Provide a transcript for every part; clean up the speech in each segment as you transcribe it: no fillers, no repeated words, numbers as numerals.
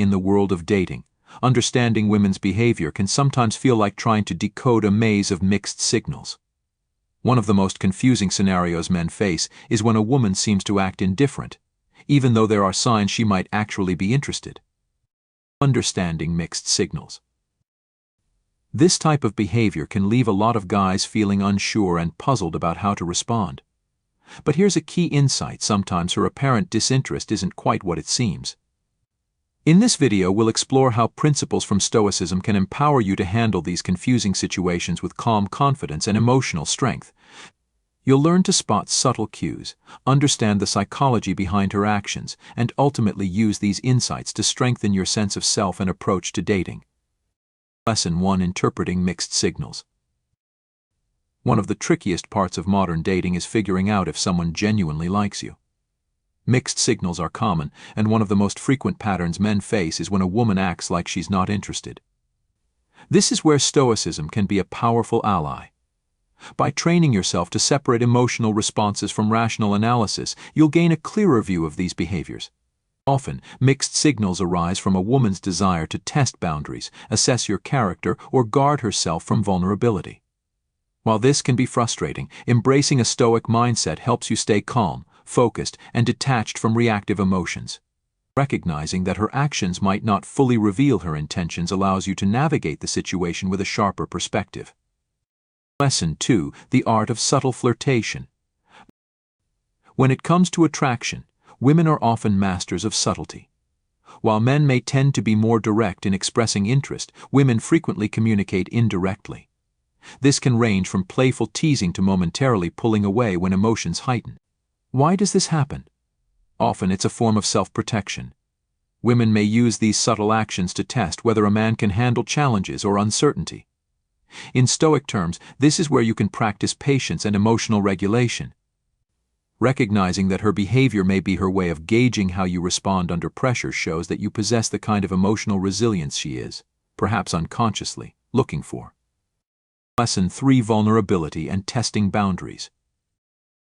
In the world of dating, understanding women's behavior can sometimes feel like trying to decode a maze of mixed signals. One of the most confusing scenarios men face is when a woman seems to act indifferent, even though there are signs she might actually be interested. Understanding mixed signals. This type of behavior can leave a lot of guys feeling unsure and puzzled about how to respond. But here's a key insight: sometimes her apparent disinterest isn't quite what it seems. In this video, we'll explore how principles from Stoicism can empower you to handle these confusing situations with calm confidence and emotional strength. You'll learn to spot subtle cues, understand the psychology behind her actions, and ultimately use these insights to strengthen your sense of self and approach to dating. Lesson 1: Interpreting mixed signals. One of the trickiest parts of modern dating is figuring out if someone genuinely likes you. Mixed signals are common, and one of the most frequent patterns men face is when a woman acts like she's not interested. This is where Stoicism can be a powerful ally. By training yourself to separate emotional responses from rational analysis, you'll gain a clearer view of these behaviors. Often, mixed signals arise from a woman's desire to test boundaries, assess your character, or guard herself from vulnerability. While this can be frustrating, embracing a Stoic mindset helps you stay calm, focused, and detached from reactive emotions. Recognizing that her actions might not fully reveal her intentions allows you to navigate the situation with a sharper perspective. Lesson 2: The art of subtle flirtation. When it comes to attraction, women are often masters of subtlety. While men may tend to be more direct in expressing interest, women frequently communicate indirectly. This can range from playful teasing to momentarily pulling away when emotions heighten. Why does this happen? Often it's a form of self-protection. Women may use these subtle actions to test whether a man can handle challenges or uncertainty. In Stoic terms, this is where you can practice patience and emotional regulation. Recognizing that her behavior may be her way of gauging how you respond under pressure shows that you possess the kind of emotional resilience she is, perhaps unconsciously, looking for. Lesson 3: Vulnerability and testing boundaries.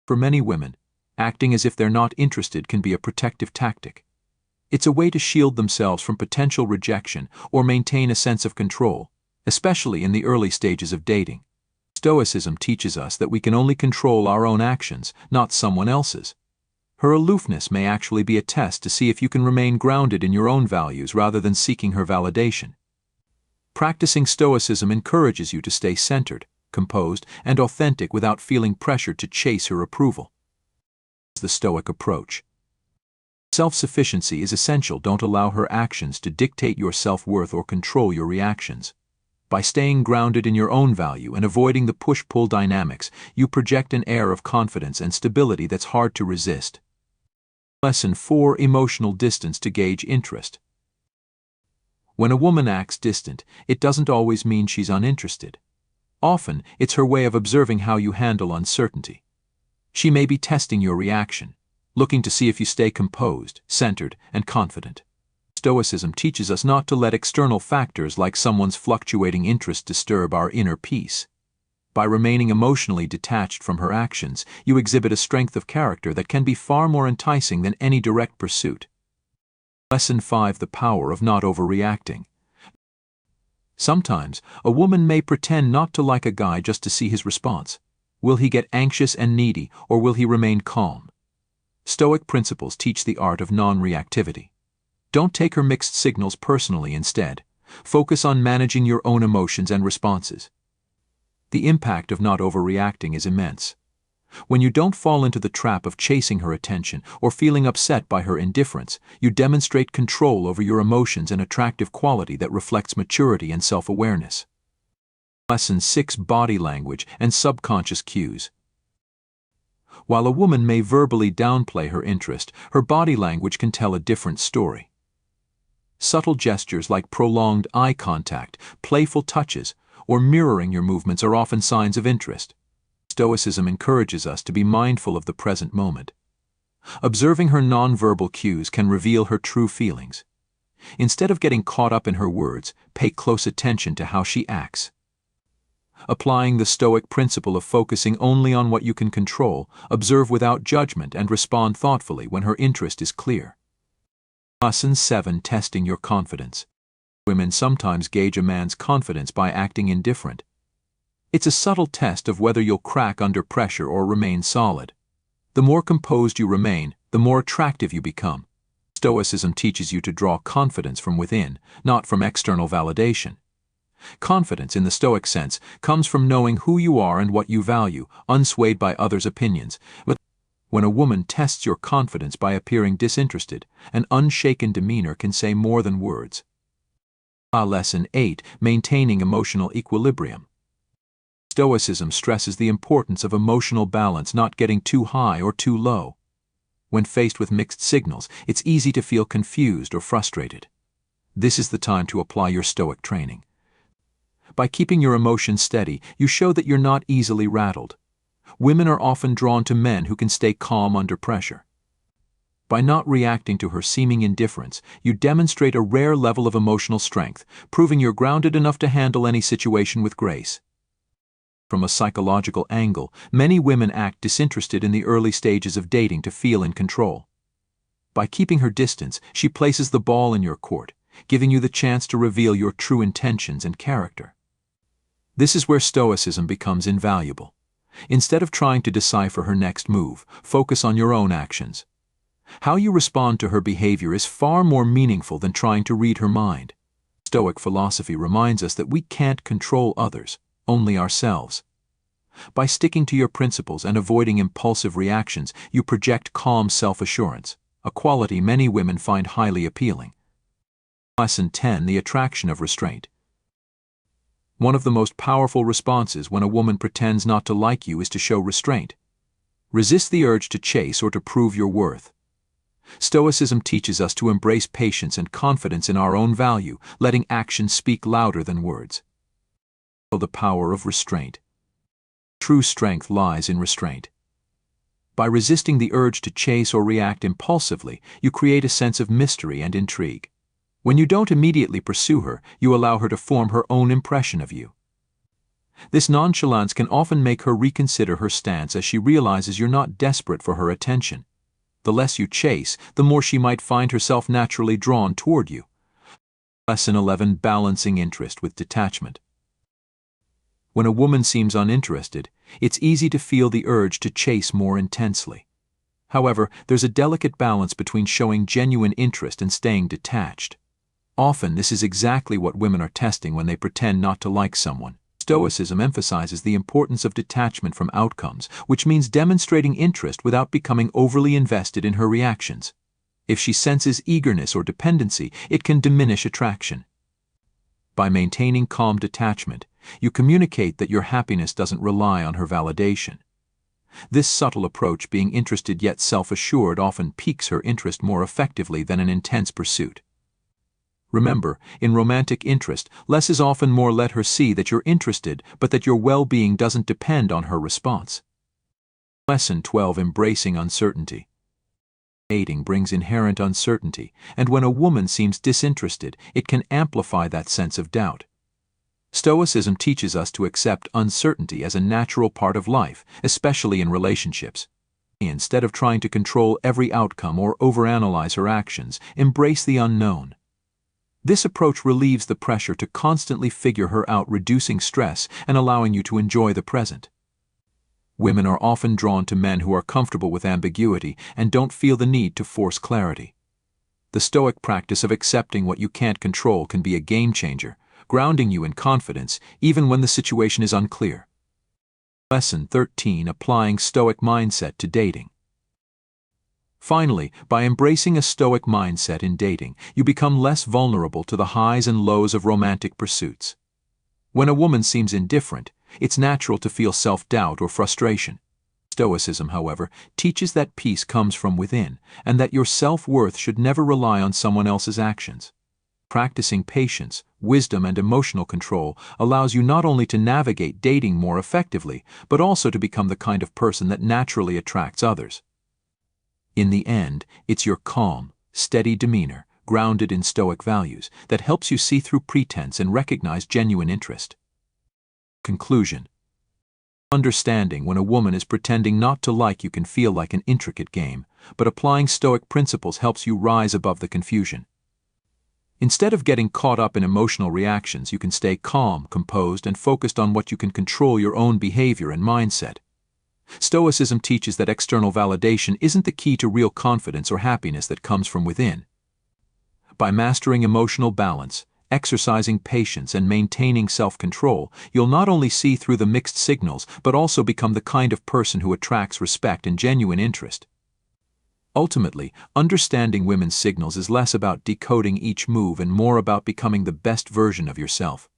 For many women, acting as if they're not interested can be a protective tactic. It's a way to shield themselves from potential rejection or maintain a sense of control, especially in the early stages of dating. Stoicism teaches us that we can only control our own actions, not someone else's. Her aloofness may actually be a test to see if you can remain grounded in your own values rather than seeking her validation. Practicing Stoicism encourages you to stay centered, composed, and authentic without feeling pressured to chase her approval. The Stoic approach. Self-sufficiency is essential. Don't allow her actions to dictate your self-worth or control your reactions. By staying grounded in your own value and avoiding the push-pull dynamics, you project an air of confidence and stability that's hard to resist. Lesson 4: Emotional distance to gauge interest. When a woman acts distant, it doesn't always mean she's uninterested. Often, it's her way of observing how you handle uncertainty. She may be testing your reaction, looking to see if you stay composed, centered, and confident. Stoicism teaches us not to let external factors like someone's fluctuating interest disturb our inner peace. By remaining emotionally detached from her actions, you exhibit a strength of character that can be far more enticing than any direct pursuit. Lesson 5: The power of not overreacting. Sometimes, a woman may pretend not to like a guy just to see his response. Will he get anxious and needy, or will he remain calm? Stoic principles teach the art of non-reactivity. Don't take her mixed signals personally. Instead, focus on managing your own emotions and responses. The impact of not overreacting is immense. When you don't fall into the trap of chasing her attention or feeling upset by her indifference, you demonstrate control over your emotions, an attractive quality that reflects maturity and self-awareness. Lesson 6: Body language and subconscious cues. While a woman may verbally downplay her interest, her body language can tell a different story. Subtle gestures like prolonged eye contact, playful touches, or mirroring your movements are often signs of interest. Stoicism encourages us to be mindful of the present moment. Observing her nonverbal cues can reveal her true feelings. Instead of getting caught up in her words, pay close attention to how she acts. Applying the Stoic principle of focusing only on what you can control, observe without judgment and respond thoughtfully when her interest is clear. Lesson 7. Testing your confidence. Women sometimes gauge a man's confidence by acting indifferent. It's a subtle test of whether you'll crack under pressure or remain solid. The more composed you remain, the more attractive you become. Stoicism teaches you to draw confidence from within, not from external validation. Confidence, in the Stoic sense, comes from knowing who you are and what you value, unswayed by others' opinions. But when a woman tests your confidence by appearing disinterested, an unshaken demeanor can say more than words. Lesson 8. Maintaining emotional equilibrium. Stoicism stresses the importance of emotional balance, not getting too high or too low. When faced with mixed signals, it's easy to feel confused or frustrated. This is the time to apply your Stoic training. By keeping your emotions steady, you show that you're not easily rattled. Women are often drawn to men who can stay calm under pressure. By not reacting to her seeming indifference, you demonstrate a rare level of emotional strength, proving you're grounded enough to handle any situation with grace. From a psychological angle, many women act disinterested in the early stages of dating to feel in control. By keeping her distance, she places the ball in your court, giving you the chance to reveal your true intentions and character. This is where Stoicism becomes invaluable. Instead of trying to decipher her next move, focus on your own actions. How you respond to her behavior is far more meaningful than trying to read her mind. Stoic philosophy reminds us that we can't control others, only ourselves. By sticking to your principles and avoiding impulsive reactions, you project calm self-assurance, a quality many women find highly appealing. Lesson 10. The attraction of restraint. One of the most powerful responses when a woman pretends not to like you is to show restraint. Resist the urge to chase or to prove your worth. Stoicism teaches us to embrace patience and confidence in our own value, letting actions speak louder than words. The power of restraint. True strength lies in restraint. By resisting the urge to chase or react impulsively, you create a sense of mystery and intrigue. When you don't immediately pursue her, you allow her to form her own impression of you. This nonchalance can often make her reconsider her stance as she realizes you're not desperate for her attention. The less you chase, the more she might find herself naturally drawn toward you. Lesson 11. Balancing interest with detachment. When a woman seems uninterested, it's easy to feel the urge to chase more intensely. However, there's a delicate balance between showing genuine interest and staying detached. Often, this is exactly what women are testing when they pretend not to like someone. Stoicism emphasizes the importance of detachment from outcomes, which means demonstrating interest without becoming overly invested in her reactions. If she senses eagerness or dependency, it can diminish attraction. By maintaining calm detachment, you communicate that your happiness doesn't rely on her validation. This subtle approach, being interested yet self-assured, often piques her interest more effectively than an intense pursuit. Remember, in romantic interest, less is often more. Let her see that you're interested, but that your well-being doesn't depend on her response. Lesson 12. Embracing uncertainty. Dating brings inherent uncertainty, and when a woman seems disinterested, it can amplify that sense of doubt. Stoicism teaches us to accept uncertainty as a natural part of life, especially in relationships. Instead of trying to control every outcome or overanalyze her actions, embrace the unknown. This approach relieves the pressure to constantly figure her out, reducing stress and allowing you to enjoy the present. Women are often drawn to men who are comfortable with ambiguity and don't feel the need to force clarity. The Stoic practice of accepting what you can't control can be a game changer, grounding you in confidence even when the situation is unclear. Lesson 13. Applying Stoic mindset to dating. Finally, by embracing a Stoic mindset in dating, you become less vulnerable to the highs and lows of romantic pursuits. When a woman seems indifferent, it's natural to feel self-doubt or frustration. Stoicism, however, teaches that peace comes from within, and that your self-worth should never rely on someone else's actions. Practicing patience, wisdom, and emotional control allows you not only to navigate dating more effectively, but also to become the kind of person that naturally attracts others. In the end, it's your calm, steady demeanor, grounded in Stoic values, that helps you see through pretense and recognize genuine interest. Conclusion. Understanding when a woman is pretending not to like you can feel like an intricate game, but applying Stoic principles helps you rise above the confusion. Instead of getting caught up in emotional reactions, you can stay calm, composed, and focused on what you can control: your own behavior and mindset. Stoicism teaches that external validation isn't the key to real confidence or happiness that comes from within. By mastering emotional balance, exercising patience, and maintaining self-control, you'll not only see through the mixed signals, but also become the kind of person who attracts respect and genuine interest. Ultimately, understanding women's signals is less about decoding each move and more about becoming the best version of yourself.